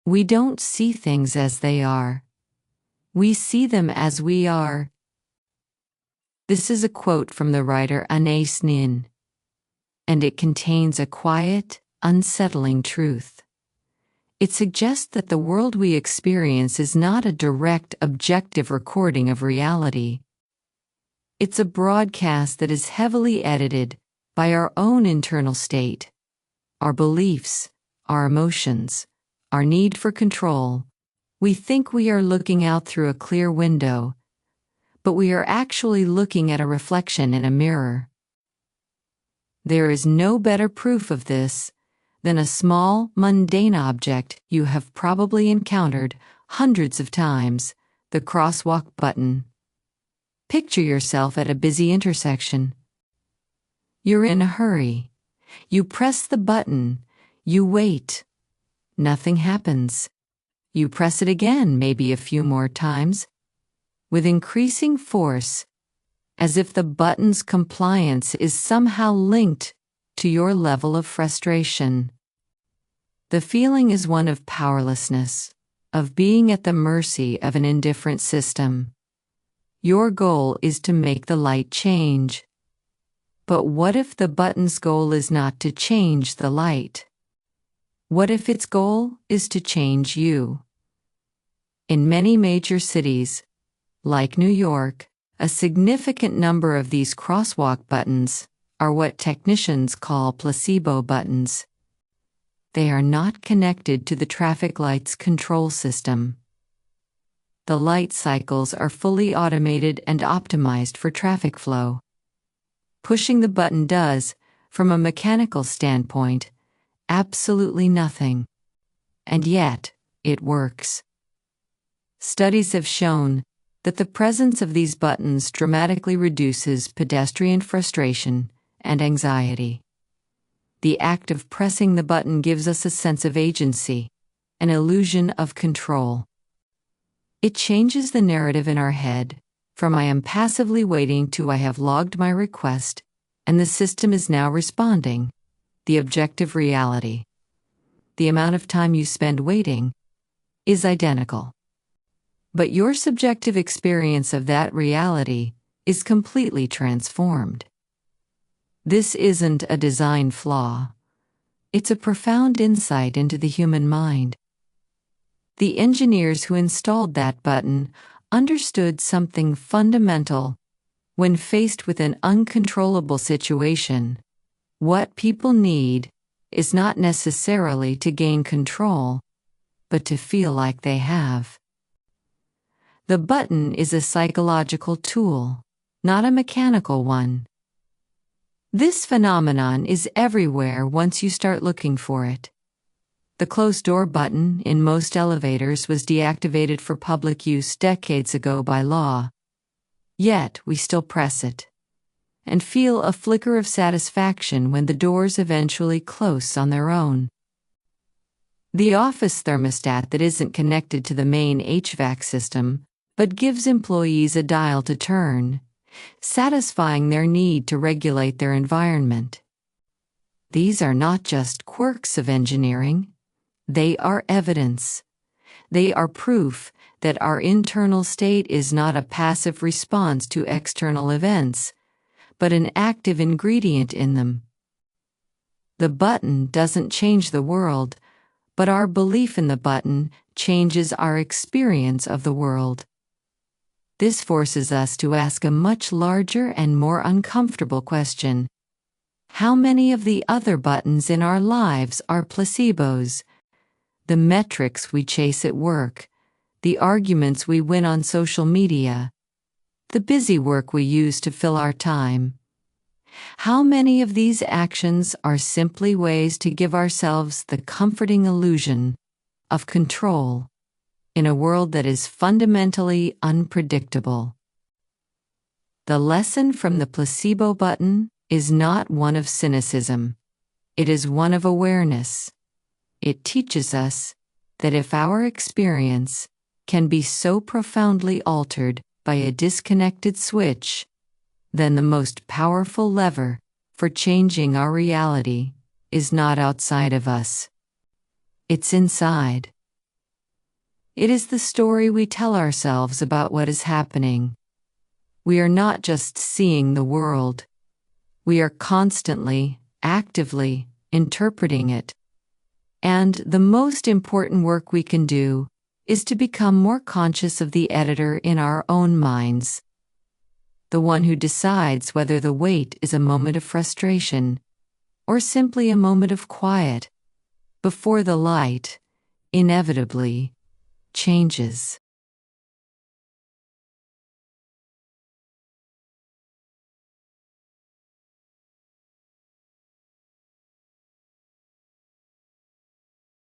We don't see things as they are. We see them as we are. This is a quote from the writer Anais Nin, and it contains a quiet, unsettling truth. It suggests that the world we experience is not a direct, objective recording of reality. It's a broadcast that is heavily edited by our own internal state, our beliefs, our emotions, our need for control. We think we are looking out through a clear window, but we are actually looking at a reflection in a mirror. There is no better proof of this than a small, mundane object you have probably encountered hundreds of times, the crosswalk button. Picture yourself at a busy intersection. You're in a hurry. You press the button. You wait. Nothing happens. You press it again, maybe a few more times, with increasing force, as if the button's compliance is somehow linked to your level of frustration. The feeling is one of powerlessness, of being at the mercy of an indifferent system. Your goal is to make the light change. But what if the button's goal is not to change the light? What if its goal is to change you? In many major cities, like New York, a significant number of these crosswalk buttons are what technicians call placebo buttons. They are not connected to the traffic light's control system. The light cycles are fully automated and optimized for traffic flow. Pushing the button does, from a mechanical standpoint, absolutely nothing. And yet, it works. Studies have shown that the presence of these buttons dramatically reduces pedestrian frustration and anxiety. The act of pressing the button gives us a sense of agency, an illusion of control. It changes the narrative in our head, from I am passively waiting to I have logged my request, and the system is now responding. The objective reality, the amount of time you spend waiting, is identical. But your subjective experience of that reality is completely transformed. This isn't a design flaw. It's a profound insight into the human mind. The engineers who installed that button understood something fundamental. When faced with an uncontrollable situation, what people need is not necessarily to gain control, but to feel like they have. The button is a psychological tool, not a mechanical one. This phenomenon is everywhere once you start looking for it. The closed door button in most elevators was deactivated for public use decades ago by law. Yet we still press it, and feel a flicker of satisfaction when the doors eventually close on their own. The office thermostat that isn't connected to the main HVAC system, but gives employees a dial to turn, satisfying their need to regulate their environment. These are not just quirks of engineering. They are evidence. They are proof that our internal state is not a passive response to external events, but an active ingredient in them. The button doesn't change the world, but our belief in the button changes our experience of the world. This forces us to ask a much larger and more uncomfortable question. How many of the other buttons in our lives are placebos? The metrics we chase at work, the arguments we win on social media, the busy work we use to fill our time. How many of these actions are simply ways to give ourselves the comforting illusion of control in a world that is fundamentally unpredictable? The lesson from the placebo button is not one of cynicism. It is one of awareness. It teaches us that if our experience can be so profoundly altered by a disconnected switch, then the most powerful lever for changing our reality is not outside of us. It's inside. It is the story we tell ourselves about what is happening. We are not just seeing the world. We are constantly, actively, interpreting it. And the most important work we can do is to become more conscious of the editor in our own minds. The one who decides whether the wait is a moment of frustration or simply a moment of quiet before the light, inevitably, changes.